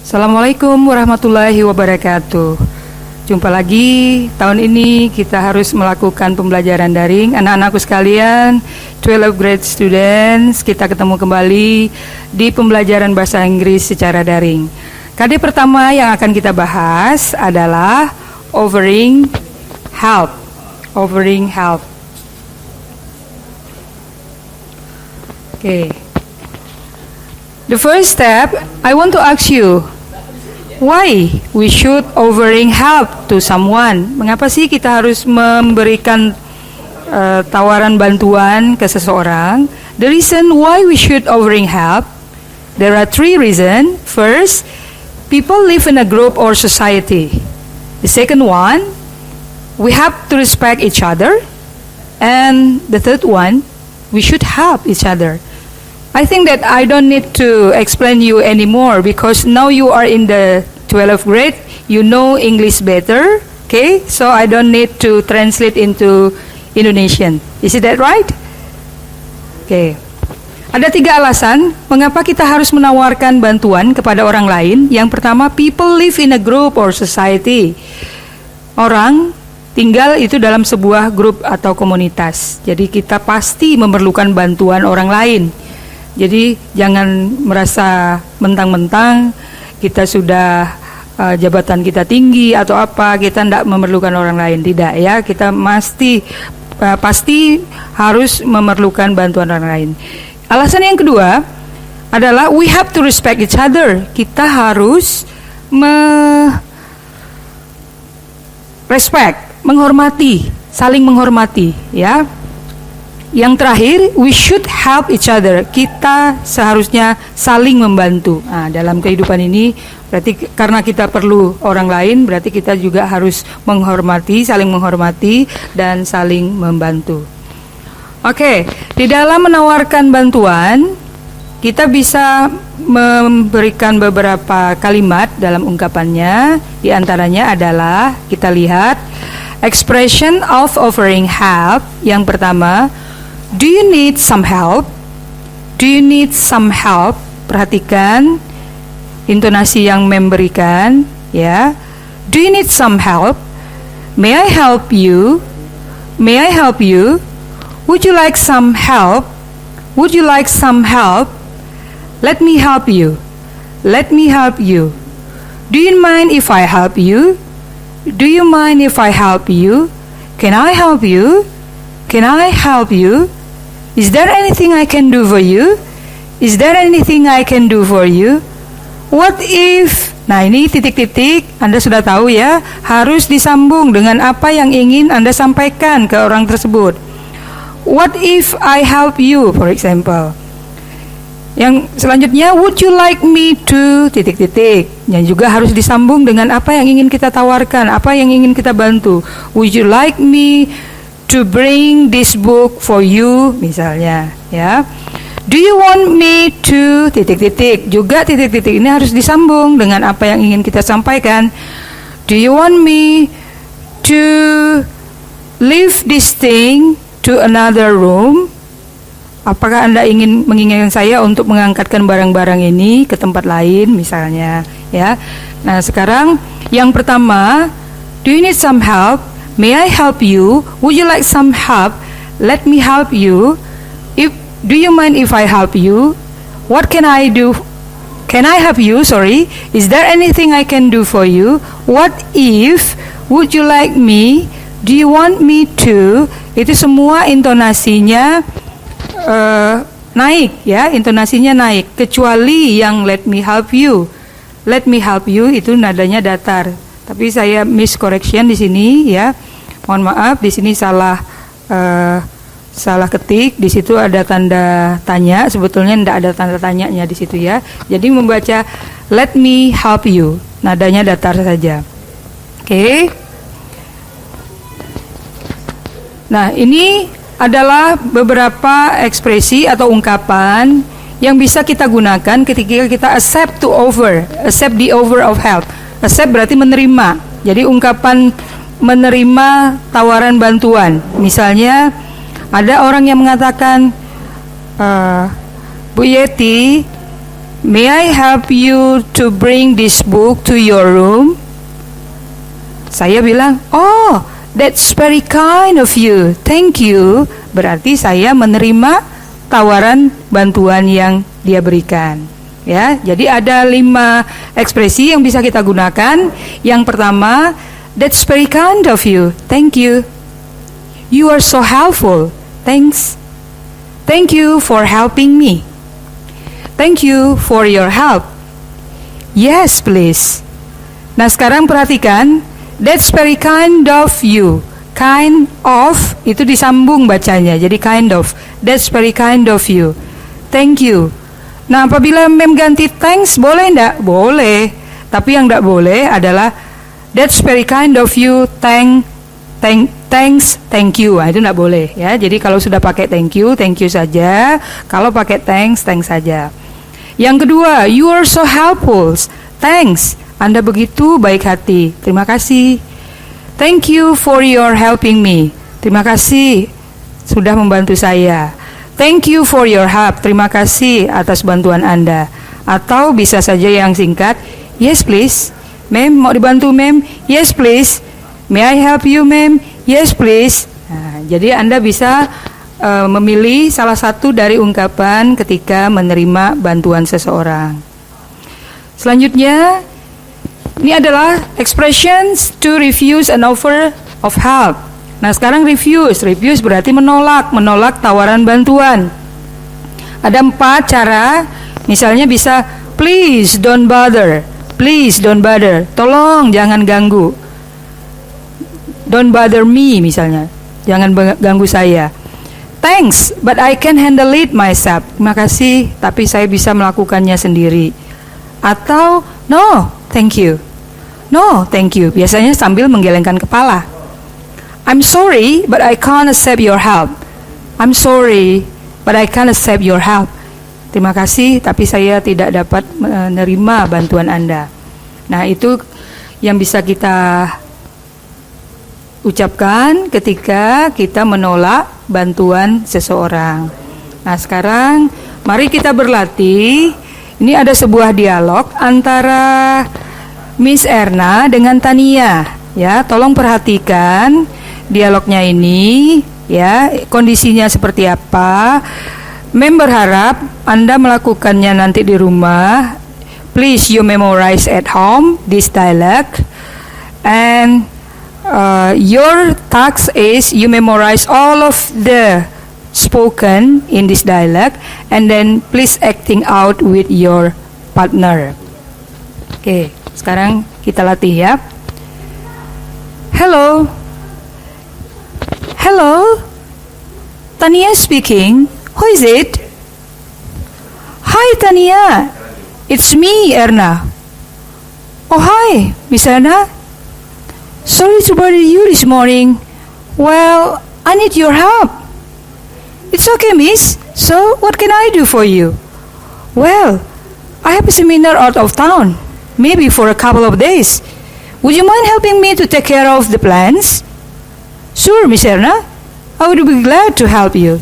Assalamualaikum warahmatullahi wabarakatuh. Jumpa lagi, tahun ini kita harus melakukan pembelajaran daring. Anak-anakku sekalian, 12 grade students, kita ketemu kembali di pembelajaran bahasa Inggris secara daring. KD pertama yang akan kita bahas adalah offering help. Offering help. Okay. The first step, I want to ask you, why we should offering help to someone? Mengapa sih kita harus memberikan tawaran bantuan ke seseorang? The reason why we should offering help, there are 3 reasons. First, people live in a group or society. The second one, we have to respect each other. And the third one, we should help each other. I think that I don't need to explain you anymore because now you are in the 12th grade, you know English better, okay? So I don't need to translate into Indonesian. Is it that right? Okay. Ada 3 alasan mengapa kita harus menawarkan bantuan kepada orang lain. Yang pertama, people live in a group or society. Orang tinggal itu dalam sebuah grup atau komunitas. Jadi kita pasti memerlukan bantuan orang lain. Jadi jangan merasa mentang-mentang kita sudah jabatan kita tinggi atau apa, kita tidak memerlukan orang lain. Tidak ya, kita pasti harus memerlukan bantuan orang lain. Alasan yang kedua adalah we have to respect each other. Kita harus menghormati, saling menghormati ya. Yang terakhir, we should help each other. Kita seharusnya saling membantu. Nah, dalam kehidupan ini, berarti karena kita perlu orang lain, berarti kita juga harus menghormati, saling menghormati, dan saling membantu. Oke, di dalam menawarkan bantuan, kita bisa memberikan beberapa kalimat dalam ungkapannya. Di antaranya adalah, kita lihat, expression of offering help. Yang pertama, do you need some help? Do you need some help? Perhatikan intonasi yang memberikan, ya. Do you need some help? May I help you? May I help you? Would you like some help? Would you like some help? Let me help you. Let me help you. Do you mind if I help you? Do you mind if I help you? Can I help you? Can I help you? Is there anything I can do for you? Is there anything I can do for you? What if? Nah, ini titik-titik, Anda sudah tahu ya, harus disambung dengan apa yang ingin Anda sampaikan ke orang tersebut. What if I help you, for example? Yang selanjutnya, would you like me to titik-titik, yang juga harus disambung dengan apa yang ingin kita tawarkan, apa yang ingin kita bantu. Would you like me to bring this book for you, misalnya, ya. Do you want me to titik-titik, juga titik-titik ini harus disambung dengan apa yang ingin kita sampaikan. Do you want me to leave this thing to another room? Apakah Anda menginginkan saya untuk mengangkatkan barang-barang ini ke tempat lain, misalnya, ya. Nah, sekarang yang pertama, do you need some help? May I help you? Would you like some help? Let me help you. Do you mind if I help you? What can I do? Can I help you? Sorry. Is there anything I can do for you? What if? Would you like me? Do you want me to? Itu semua intonasinya naik ya, intonasinya naik. Kecuali yang let me help you. Let me help you itu nadanya datar. Tapi saya miscorrection di sini ya. Mohon maaf, di sini salah ketik. Di situ ada tanda tanya, sebetulnya tidak ada tanda tanyanya di situ ya. Jadi membaca let me help you, nadanya datar saja. Oke. Nah, ini adalah beberapa ekspresi atau ungkapan yang bisa kita gunakan ketika kita accept to offer, accept the offer of help. Accept berarti menerima. Jadi ungkapan menerima tawaran bantuan. Misalnya ada orang yang mengatakan, Bu Yeti, May I help you to bring this book to your room? Saya bilang, oh, that's very kind of you. Thank you. Berarti saya menerima tawaran bantuan yang dia berikan. Ya, jadi ada 5 ekspresi yang bisa kita gunakan. Yang pertama, that's very kind of you. Thank you. You are so helpful. Thanks. Thank you for helping me. Thank you for your help. Yes, please. Nah, sekarang perhatikan, that's very kind of you. Kind of itu disambung bacanya, jadi kind of. That's very kind of you. Thank you. Nah, apabila mem ganti thanks, boleh enggak? Boleh. Tapi yang enggak boleh adalah that's very kind of you. Thanks, thank you. Nah, itu enggak boleh ya. Jadi kalau sudah pakai thank you saja. Kalau pakai thanks saja. Yang kedua, you are so helpful. Thanks. Anda begitu baik hati. Terima kasih. Thank you for your helping me. Terima kasih sudah membantu saya. Thank you for your help. Terima kasih atas bantuan Anda. Atau bisa saja yang singkat, yes please. Ma'am, mau dibantu ma'am? Yes please. May I help you ma'am? Yes please. Nah, jadi Anda bisa memilih salah satu dari ungkapan ketika menerima bantuan seseorang. Selanjutnya, ini adalah expressions to refuse an offer of help. Nah, sekarang refuse berarti menolak tawaran bantuan. Ada 4 cara, misalnya bisa please don't bother, tolong jangan ganggu. Don't bother me misalnya, jangan ganggu saya. Thanks, but I can handle it myself. Terima kasih, tapi saya bisa melakukannya sendiri. Atau no, thank you. No, thank you. Biasanya sambil menggelengkan kepala. I'm sorry, but I can't accept your help. I'm sorry, but I can't accept your help. Terima kasih, tapi saya tidak dapat menerima bantuan Anda. Nah, itu yang bisa kita ucapkan ketika kita menolak bantuan seseorang. Nah, sekarang mari kita berlatih. Ini ada sebuah dialog antara Miss Erna dengan Tania. Ya, tolong perhatikan dialognya ini. Ya, kondisinya seperti apa. Mem berharap Anda melakukannya nanti di rumah. Please you memorize at home this dialogue. And your task is you memorize all of the spoken in this dialogue and then please acting out with your partner. Oke, sekarang kita latih ya. Hello, Tania speaking. Who is it? Hi Tania, it's me Erna. Oh hi, Miss Erna. Sorry to bother you this morning. Well, I need your help. It's okay, miss. So, what can I do for you? Well, I have a seminar out of town, maybe for a couple of days. Would you mind helping me to take care of the plants? Sure, Miss Erna. I would be glad to help you.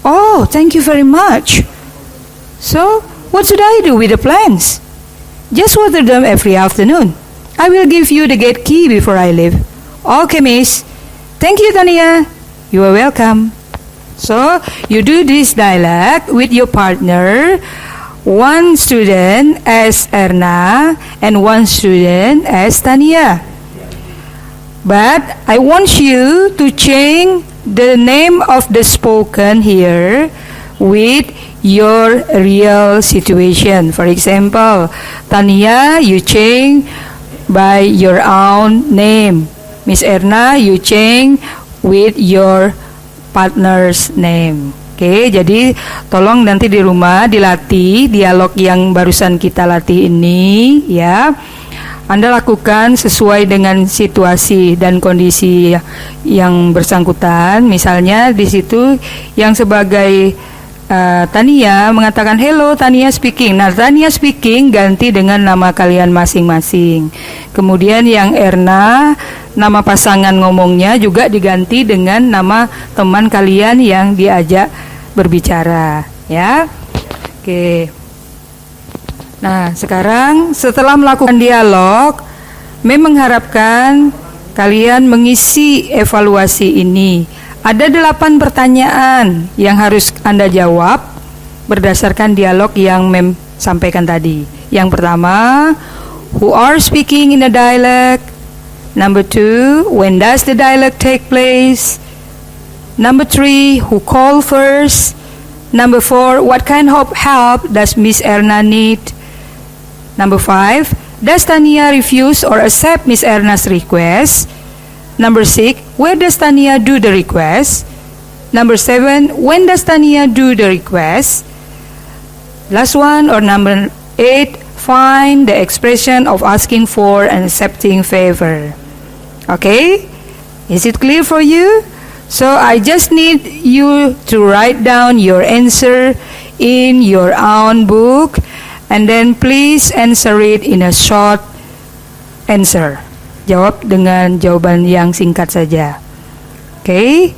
Oh, thank you very much. So, what should I do with the plants? Just water them every afternoon. I will give you the gate key before I leave. Okay, miss. Thank you, Tania. You are welcome. So, you do this dialogue with your partner. One student as Erna and one student as Tania. But I want you to change the name of the spoken here with your real situation. For example, Tania, you change by your own name. Miss Erna, you change with your partner's name. Oke, jadi tolong nanti di rumah dilatih dialog yang barusan kita latih ini ya. Anda lakukan sesuai dengan situasi dan kondisi yang bersangkutan. Misalnya di situ yang sebagai Tania mengatakan hello, Tania speaking. Nah, Tania speaking ganti dengan nama kalian masing-masing. Kemudian yang Erna, nama pasangan ngomongnya juga diganti dengan nama teman kalian yang diajak berbicara, ya. Oke. Nah, sekarang setelah melakukan dialog, mengharapkan kalian mengisi evaluasi ini. Ada 8 pertanyaan yang harus Anda jawab berdasarkan dialog yang Mem sampaikan tadi. Yang pertama, who are speaking in a dialect? Number 2, when does the dialogue take place? Number 3, who call first? Number 4, what kind of help does Miss Erna need? Number 5, does Tania refuse or accept Miss Erna's request? Number 6, where does Tania do the request? Number 7, when does Tania do the request? Last one, or number 8, find the expression of asking for and accepting favor. Okay? Is it clear for you? So I just need you to write down your answer in your own book, and then please answer it in a short answer. Jawab dengan jawaban yang singkat saja. Okay?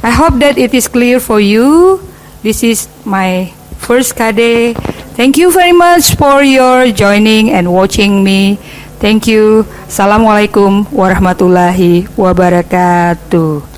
I hope that it is clear for you. This is my first KD. Thank you very much for your joining and watching me. Thank you. Assalamualaikum warahmatullahi wabarakatuh.